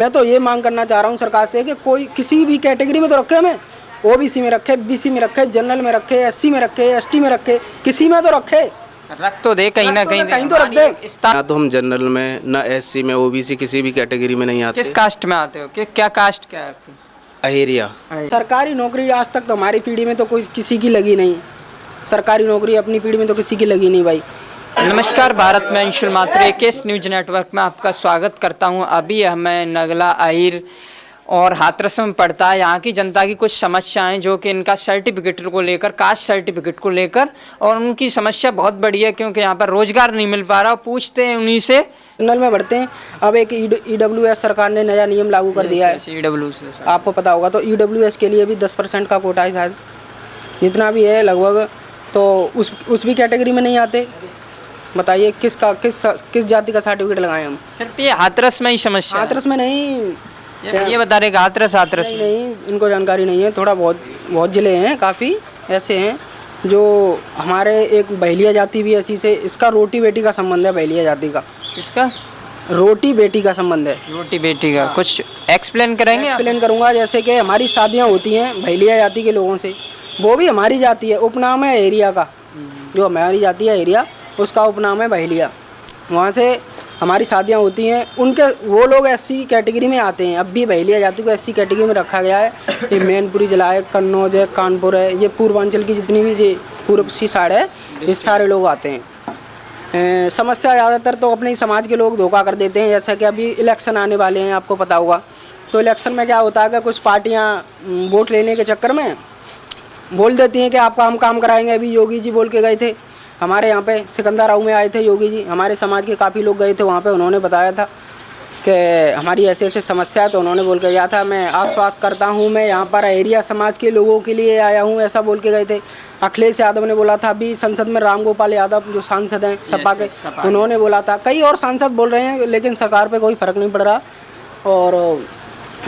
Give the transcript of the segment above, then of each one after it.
मैं तो ये मांग करना चाह रहा हूँ सरकार से कि कोई किसी भी कैटेगरी में तो रखे, हमें ओबीसी में रखे, बीसी में रखे, जनरल में रखे, एससी में रखे, एसटी में रखे, किसी में तो रखे, रख तो दे कहीं ना कहीं कहीं तो रख दे। ना तो हम जनरल में, ना एससी में, ओबीसी किसी भी कैटेगरी में नहीं आते। किस कास्ट में आते हो? कि क्या कास्ट क्या है आपकी? अहेरिया। सरकारी नौकरी आज तक तो हमारी पीढ़ी में तो कोई किसी की लगी नहीं, सरकारी नौकरी अपनी पीढ़ी में तो किसी की लगी नहीं भाई। नमस्कार, भारत में अंशुल मात्रे एकेएस न्यूज नेटवर्क में आपका स्वागत करता हूं। अभी हमें नगला, अहिर और हाथरस में पड़ता है। यहाँ की जनता की कुछ समस्याएं जो कि इनका सर्टिफिकेट को लेकर, कास्ट सर्टिफिकेट को लेकर, और उनकी समस्या बहुत बड़ी है क्योंकि यहाँ पर रोजगार नहीं मिल पा रहा। पूछते हैं उन्हीं से। नल में बढ़ते हैं। अब एक ईडब्ल्यूएस सरकार ने नया नियम लागू कर दिया है, ईडब्ल्यूएस आपको पता होगा। तो ईडब्ल्यूएस के लिए भी 10% का कोटा है शायद, जितना भी है लगभग, तो उस भी कैटेगरी में नहीं आते। बताइए किस जाति का सर्टिफिकेट लगाएं हम? सिर्फ ये हाथरस में ही समस्या? हाथरस में नहीं, ये बता रहे हाथरस नहीं, इनको जानकारी नहीं है। थोड़ा बहुत ज़िले हैं, काफ़ी ऐसे हैं जो हमारे एक बहलिया जाति भी ऐसी से, इसका रोटी बेटी का संबंध है। बहलिया जाति का इसका रोटी बेटी का संबंध है। रोटी बेटी का कुछ एक्सप्लेन करेंगे? एक्सप्लेन करूँगा। जैसे कि हमारी शादियाँ होती हैं बहलिया जाति के लोगों से, वो भी हमारी जाति है, उपनाम है एरिया का। जो हमारी जाति है एरिया, उसका उपनाम है बहलिया। वहाँ से हमारी शादियाँ होती हैं, उनके वो लोग एससी कैटेगरी में आते हैं। अब भी बहलिया जाति को एससी कैटेगरी में रखा गया है। ये मैनपुरी जिला है, कन्नौज है, कानपुर है, ये पूर्वांचल की जितनी भी ये पूर्व सी साइड है, ये सारे लोग आते हैं। समस्या ज़्यादातर तो अपने ही समाज के लोग धोखा कर देते हैं। जैसा कि अभी इलेक्शन आने वाले हैं, आपको पता होगा। तो इलेक्शन में क्या होता है कि कुछ पार्टियाँ वोट लेने के चक्कर में बोल देती हैं कि आपका हम काम कराएंगे। अभी योगी जी बोल के गए थे हमारे यहाँ पे, सिकंदराबाद में आए थे योगी जी, हमारे समाज के काफ़ी लोग गए थे वहाँ पे। उन्होंने बताया था कि हमारी ऐसे ऐसे समस्या है, तो उन्होंने बोल के गया था, मैं आश्वस्त करता हूँ, मैं यहाँ पर एरिया समाज के लोगों के लिए आया हूँ, ऐसा बोल के गए थे। अखिलेश यादव ने बोला था, अभी संसद में राम गोपाल यादव जो सांसद हैं सपा के, उन्होंने बोला था। कई और सांसद बोल रहे हैं, लेकिन सरकार पर कोई फ़र्क नहीं पड़ रहा। और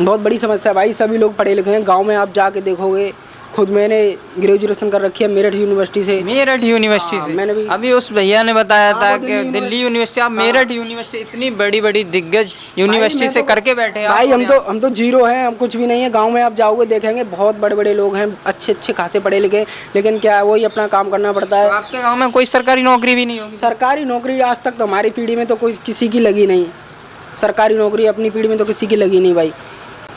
बहुत बड़ी समस्या भाई, सभी लोग पढ़े लिखे हैं। गाँव में आप जाके देखोगे, खुद मैंने ग्रेजुएशन कर रखी है मेरठ यूनिवर्सिटी से। मैंने भी, अभी उस भैया ने बताया था कि दिल्ली यूनिवर्सिटी, आप मेरठ यूनिवर्सिटी, इतनी बड़ी बड़ी दिग्गज यूनिवर्सिटी से करके बैठे हैं भाई। हम तो जीरो हैं, हम कुछ भी नहीं है। गांव में आप जाओगे देखेंगे बहुत बड़े बड़े लोग हैं, अच्छे खासे पढ़े लिखे, लेकिन क्या है, वही अपना काम करना पड़ता है। तो आपके गाँव में कोई सरकारी नौकरी भी नहीं होगी? सरकारी नौकरी आज तक तो हमारी पीढ़ी में तो कोई किसी की लगी नहीं। सरकारी नौकरी अपनी पीढ़ी में तो किसी की लगी नहीं भाई।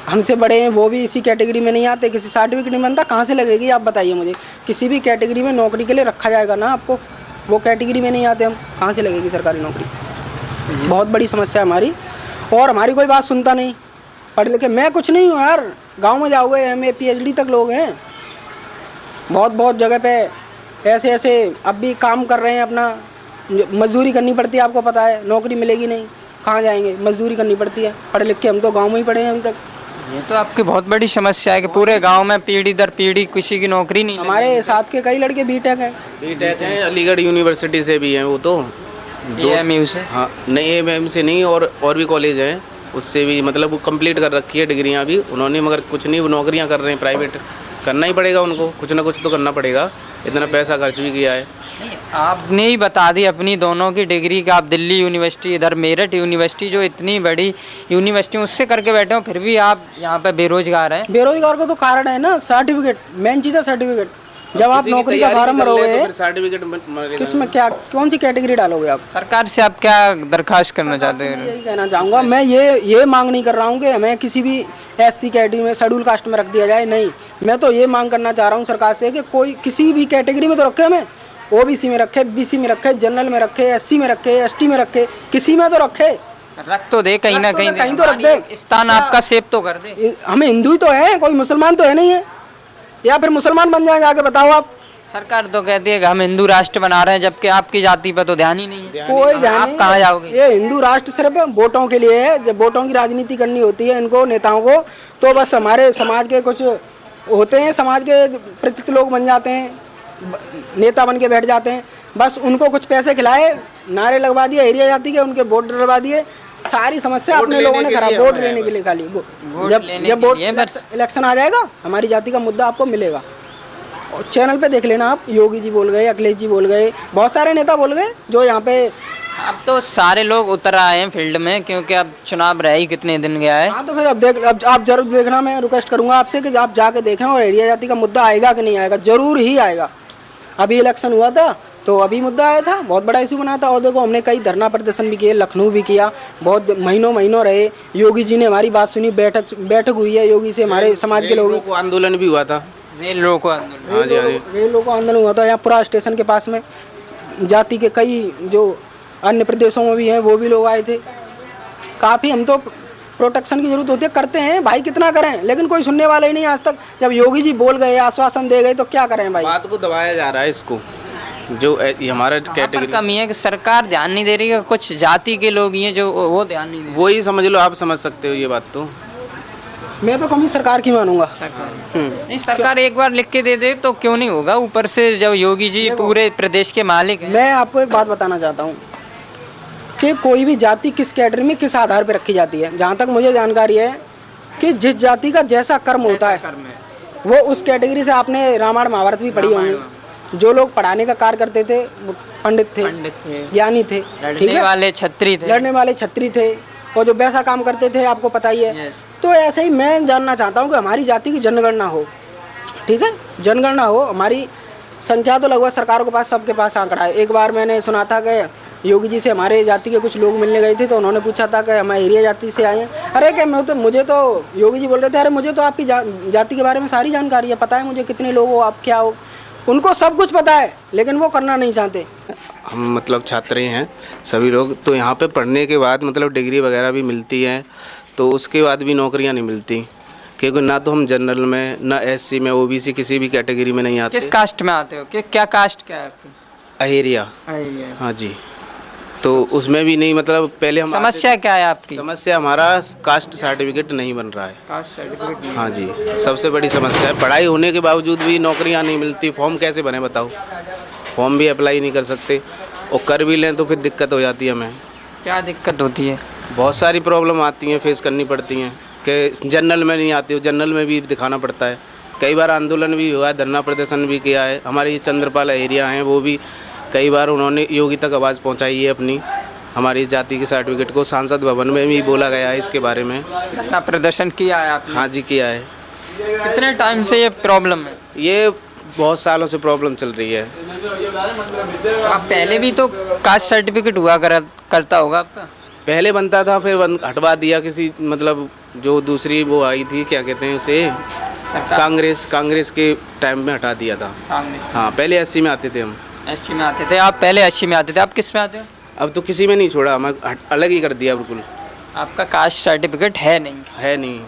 हमसे बड़े हैं वो भी इसी कैटेगरी में नहीं आते, किसी सर्टिफिकेट नहीं बनता, कहाँ से लगेगी आप बताइए मुझे। किसी भी कैटेगरी में नौकरी के लिए रखा जाएगा ना आपको, वो कैटेगरी में नहीं आते हम, कहाँ से लगेगी सरकारी नौकरी? बहुत बड़ी समस्या है हमारी, और हमारी कोई बात सुनता नहीं। पढ़ लिखे मैं कुछ नहीं हूँ यार। गाँव में जाओगे MA PhD तक लोग हैं, बहुत जगह पे ऐसे अब भी काम कर रहे हैं। अपना मजदूरी करनी पड़ती है, आपको पता है, नौकरी मिलेगी नहीं, कहाँ जाएंगे, मजदूरी करनी पड़ती है। पढ़ लिख के हम तो गाँव में ही पढ़े हैं अभी तक। ये तो आपकी बहुत बड़ी समस्या है कि पूरे गांव में पीढ़ी दर पीढ़ी किसी की नौकरी नहीं। हमारे साथ के कई लड़के बीटेक हैं, अलीगढ़ यूनिवर्सिटी से भी हैं वो तो। AMU से? हाँ नहीं, AMU से नहीं, और भी कॉलेज हैं उससे भी, मतलब वो कंप्लीट कर रखी है डिग्रियाँ भी उन्होंने, मगर कुछ नहीं, वो नौकरियाँ कर रहे हैं प्राइवेट। करना ही पड़ेगा उनको, कुछ ना कुछ तो करना पड़ेगा, इतना पैसा खर्च भी किया है। आपने ही बता दी अपनी दोनों की डिग्री का, आप दिल्ली यूनिवर्सिटी, इधर मेरठ यूनिवर्सिटी, जो इतनी बड़ी यूनिवर्सिटी, उससे करके बैठे हो, फिर भी आप यहाँ पे बेरोजगार हैं। बेरोजगार को तो कारण है ना सर्टिफिकेट, मेन चीज़ है सर्टिफिकेट। जब आप नौकरी का फार्म भरोगे, सर्टिफिकेट किसमें क्या, कौन सी कैटेगरी डालोगे आप? सरकार से आप क्या दरखास्त करना चाहते हैं? यही कहना चाहूँगा मैं, ये मांग नहीं कर रहा हूँ कि हमें किसी भी SC कैटेगरी में, शेड्यूल कास्ट में रख दिया जाए, नहीं। मैं तो ये मांग करना चाह रहा हूँ सरकार से कि कोई किसी भी कैटेगरी में तो रखे, हमें OBC में रखे, BC में रखे, जनरल में रखे, SC में रखे, ST में रखे, किसी में तो रखे। रख तो दे कहीं ना कहीं तो रख दे, स्थान आपका सेव तो कर दे। हमें हिंदू ही तो है, कोई मुसलमान तो है नहीं है, या फिर मुसलमान बन जाएंगे आगे बताओ आप। सरकार तो कहती है कि हम हिंदू राष्ट्र बना रहे हैं, जबकि आपकी जाति पर तो ध्यान ही नहीं है। कोई ध्यान नहीं। आप कहाँ जाओगे? ये हिंदू राष्ट्र सिर्फ वोटों के लिए है। जब वोटों की राजनीति करनी होती है इनको, नेताओं को, तो बस हमारे समाज के कुछ होते हैं, समाज के प्रतिष्ठित लोग बन जाते हैं, नेता बन के बैठ जाते हैं, बस उनको कुछ पैसे खिलाए, नारे लगवा दिए एरिया जाति के, उनके वोट डलवा दिए, सारी समस्या अपने लोगों ने खराब। वोट लेने के लिए खाली, जब वोट इलेक्शन आ जाएगा हमारी जाति का मुद्दा आपको मिलेगा। और चैनल पे देख लेना आप, योगी जी बोल गए, अखिलेश जी बोल गए, बहुत सारे नेता बोल गए जो यहाँ पे अब तो सारे लोग उतर आए हैं फील्ड में, क्योंकि अब चुनाव रह ही कितने दिन गया है। हाँ तो फिर अब आप जरूर देखना, मैं रिक्वेस्ट करूंगा आपसे कि आप जाके देखें और एरिया जाति का मुद्दा आएगा कि नहीं आएगा, जरूर ही आएगा। अभी इलेक्शन हुआ था तो अभी मुद्दा आया था, बहुत बड़ा इशू बना था। और देखो हमने कई धरना प्रदर्शन भी किए, लखनऊ भी किया, बहुत महीनों रहे। योगी जी ने हमारी बात सुनी, बैठक हुई है योगी से, हमारे समाज के लोगों को आंदोलन भी हुआ था। रेल रोको आंदोलन, हाँ जी, हाँ जी। रेल रोको आंदोलन हुआ था यहाँ पुरा स्टेशन के पास में। जाति के कई जो अन्य प्रदेशों में भी हैं वो भी लोग आए थे। काफ़ी हम तो प्रोटेक्शन की जरूरत होती है, करते हैं भाई, कितना करें, लेकिन कोई सुनने वाला ही नहीं आज तक। जब योगी जी बोल गए, आश्वासन दे गए, तो क्या करें भाई। बात को दबाया जा रहा है इसको, जो ये हमारा कैटेगरी कमी है कि सरकार ध्यान नहीं दे रही है, कुछ जाति के लोग ही हैं जो वो ध्यान नहीं दे रहे। वही समझ लो, आप समझ सकते हो ये बात। तो मैं तो कमी सरकार की मानूंगा। नहीं, सरकार एक बार लिख के दे दे तो क्यों नहीं होगा, ऊपर से जब योगी जी पूरे प्रदेश के मालिक हैं। मैं आपको एक बात बताना चाहता हूँ कि कोई भी जाति किस कैटेगरी में किस आधार पर रखी जाती है। जहाँ तक मुझे जानकारी है कि जिस जाति का जैसा कर्म होता है वो उस कैटेगरी से, आपने रामायण महाभारत भी पढ़ी होंगी। जो लोग पढ़ाने का कार्य करते थे वो पंडित थे, ज्ञानी थे, ठीक है, वाले छत्री थे, लड़ने वाले छत्री थे, और जो वैसा काम करते थे आपको पता ही है। तो ऐसे ही मैं जानना चाहता हूँ कि हमारी जाति की जनगणना हो, ठीक है, जनगणना हो। हमारी संख्या तो लगभग सरकारों के पास, सबके पास आंकड़ा है। एक बार मैंने सुना था कि योगी जी से हमारे जाति के कुछ लोग मिलने गए थे, तो उन्होंने पूछा था कि हम एरिया जाति से आए हैं। अरे क्या, मुझे तो योगी जी बोल रहे थे, अरे मुझे तो आपकी जाति के बारे में सारी जानकारी है, पता है मुझे कितने लोग हो, आप क्या हो। उनको सब कुछ पता है, लेकिन वो करना नहीं चाहते। हम मतलब छात्र ही हैं सभी लोग, तो यहाँ पे पढ़ने के बाद मतलब डिग्री वगैरह भी मिलती है, तो उसके बाद भी नौकरियाँ नहीं मिलती, क्योंकि ना तो हम जनरल में, ना एससी में, ओबीसी किसी भी कैटेगरी में नहीं आते। किस कास्ट में आते हो? क्या कास्ट क्या है आपकी? अहेरिया। हाँ जी, तो उसमें भी नहीं, मतलब पहले हम समस्या क्या है आपकी? समस्या हमारा कास्ट सर्टिफिकेट नहीं बन रहा है। Caste certificate? हाँ जी, सबसे बड़ी समस्या है। पढ़ाई होने के बावजूद भी नौकरियाँ नहीं मिलती। फॉर्म कैसे भरें बताओ, फॉर्म भी अप्लाई नहीं कर सकते, और कर भी लें तो फिर दिक्कत हो जाती है हमें। क्या दिक्कत होती है? बहुत सारी प्रॉब्लम आती हैं, फेस करनी पड़ती हैं, कि जनरल में नहीं आती हो, जनरल में भी दिखाना पड़ता है। कई बार आंदोलन भी हुआ है, धरना प्रदर्शन भी किया है। हमारी चंद्रपाल एरिया हैं, वो भी कई बार उन्होंने योगी तक आवाज़ पहुंचाई है अपनी, हमारी जाति के सर्टिफिकेट को। सांसद भवन में भी बोला गया है इसके बारे में। धरना प्रदर्शन किया है आपने? हाँ जी, किया है। कितने टाइम से ये प्रॉब्लम है? ये बहुत सालों से प्रॉब्लम चल रही है। आप पहले भी तो कास्ट सर्टिफिकेट हुआ करता होगा आपका? पहले बनता था, फिर हटवा दिया किसी, मतलब जो दूसरी वो आई थी, क्या कहते हैं उसे, कांग्रेस के टाइम में हटा दिया था। हाँ, पहले 80 में आते थे हम। 80 में आते थे आप? पहले 80 में आते थे, आप किस में आते हो? अब तो किसी में नहीं छोड़ा, हम अलग ही कर दिया बिल्कुल। आपका कास्ट सर्टिफिकेट है नहीं? है नहीं,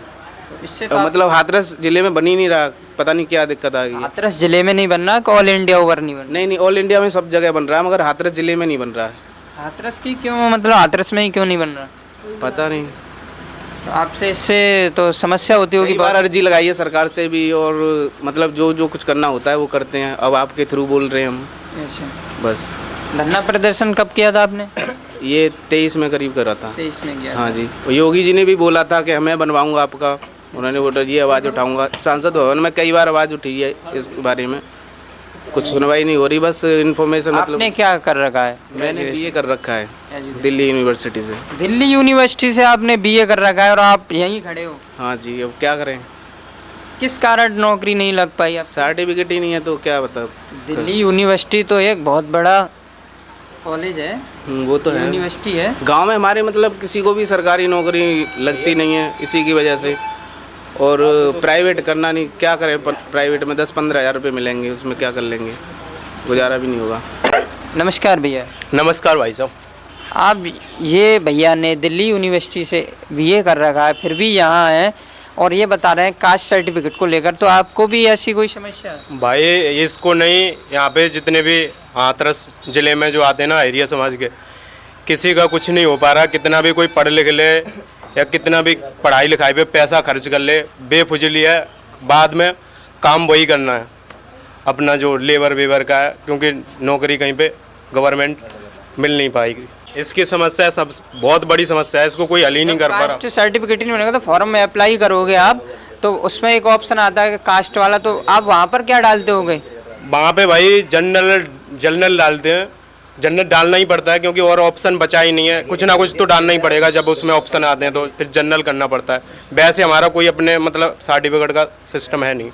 इससे तो मतलब हाथरस जिले में बन ही नहीं रहा, पता नहीं क्या दिक्कत आ गई। हाथरस जिले में नहीं बन रहा, ऑल इंडिया ओवर नहीं बन रहा? नहीं, ऑल इंडिया में सब जगह बन रहा है, मगर हाथरस जिले में नहीं बन रहा है। हाथरस की क्यों, मतलब हाथरस में ही क्यों नहीं बन रहा? पता नहीं। तो आपसे इससे तो समस्या होती होगी? कई बार अर्जी लगाई है सरकार से भी, और मतलब जो कुछ करना होता है वो करते हैं। अब आपके थ्रू बोल रहे हैं हम, बस। धरना प्रदर्शन कब किया था आपने? ये 23 में करीब करा था। 23 में किया? हाँ जी, योगी जी ने भी बोला था कि मैं बनवाऊंगा आपका, उन्होंने बोला ये आवाज़ उठाऊंगा। सांसद भवन में कई बार आवाज़ उठी है इस बारे में, कुछ सुनवाई नहीं हो रही, बस इन्फॉर्मेशन। मतलब आपने क्या कर रखा है? मैंने बीए कर रखा है दिल्ली यूनिवर्सिटी से। दिल्ली यूनिवर्सिटी से आपने बीए कर रखा है और आप यहीं खड़े हो? हाँ जी, अब क्या करें। किस कारण नौकरी नहीं लग पाई? आप सर्टिफिकेट ही नहीं है तो क्या बता। दिल्ली यूनिवर्सिटी तो एक बहुत बड़ा कॉलेज है, वो तो है, यूनिवर्सिटी है। गांव में हमारे मतलब किसी को भी सरकारी नौकरी लगती नहीं है इसी की वजह से, और प्राइवेट करना नहीं, क्या करें। प्राइवेट में 10-15 हज़ार रुपये मिलेंगे, उसमें क्या कर लेंगे, गुजारा भी नहीं होगा। नमस्कार भैया। नमस्कार भाई साहब। आप ये भैया ने दिल्ली यूनिवर्सिटी से बीए कर रखा है, फिर भी यहाँ हैं और ये बता रहे हैं कास्ट सर्टिफिकेट को लेकर, तो आपको भी ऐसी कोई समस्या है? भाई इसको नहीं, यहाँ पे जितने भी हाथरस ज़िले में जो आते हैं ना एरिया समाज के, किसी का कुछ नहीं हो पा रहा। कितना भी कोई पढ़ लिख ले या कितना भी पढ़ाई लिखाई पे पैसा खर्च कर ले, बेफुजली है। बाद में काम वही करना है अपना जो लेबर वेबर का है, क्योंकि नौकरी कहीं पे गवर्नमेंट मिल नहीं पाएगी। इसकी समस्या सब बहुत बड़ी समस्या है, इसको कोई हल ही नहीं कर पा रहा। कास्ट सर्टिफिकेट नहीं बनेगा तो फॉर्म में अप्लाई करोगे आप, तो उसमें एक ऑप्शन आता है कास्ट वाला, तो आप वहाँ पर क्या डालते होगे? वहाँ पे भाई जनरल डालते हैं, जनरल डालना ही पड़ता है, क्योंकि और ऑप्शन बचा ही नहीं है। कुछ ना कुछ तो डालना ही पड़ेगा, जब उसमें ऑप्शन आते हैं तो फिर जनरल करना पड़ता है। वैसे हमारा कोई अपने मतलब सर्टिफिकेट का सिस्टम है नहीं।